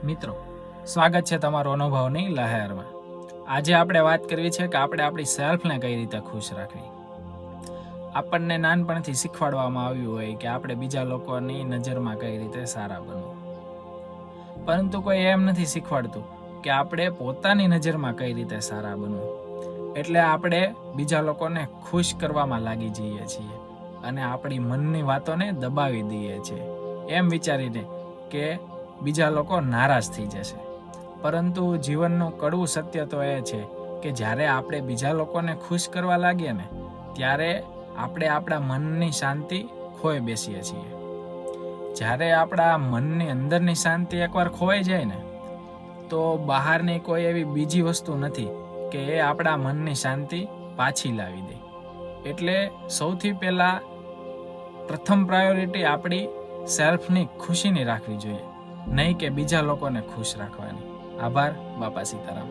મિત્રો, સ્વાગત છે તમારું અનુભવની લહેરમાં. આજે આપણે વાત કરવી છે કે આપણે આપણી સેલ્ફને કઈ રીતે ખુશ રાખવી. આપણને નાનપણથી શીખવાડવામાં આવ્યું હોય કે આપણે બીજા લોકોની નજરમાં કઈ રીતે સારા બનવું, પરંતુ કોઈ એમ નથી શીખવાડતું કે આપણે પોતાની નજરમાં કઈ રીતે સારા બનવું. એટલે આપણે બીજા લોકોને ખુશ કરવામાં લાગી જઈએ છીએ અને આપણી મનની વાતોને દબાવી દઈએ છીએ એમ વિચારીને કે બીજા લોકો નારાજ થઈ જશે. પરંતુ જીવનનું કડવું સત્ય તો એ છે કે જ્યારે આપણે બીજા લોકોને ખુશ કરવા લાગીએ ને ત્યારે આપણે આપણા મનની શાંતિ ખોઈ બેસીએ છીએ. જ્યારે આપણા મનની અંદરની શાંતિ એકવાર ખોવાઈ જાય ને તો બહારની કોઈ એવી બીજી વસ્તુ નથી કે એ આપણા મનની શાંતિ પાછી લાવી દે. એટલે સૌથી પહેલાં પ્રથમ પ્રાયોરિટી આપણી સેલ્ફની ખુશીની રાખવી જોઈએ, નહીં કે બીજા લોકોને ખુશ રાખવાની. આભાર. બાપા સીતારામ.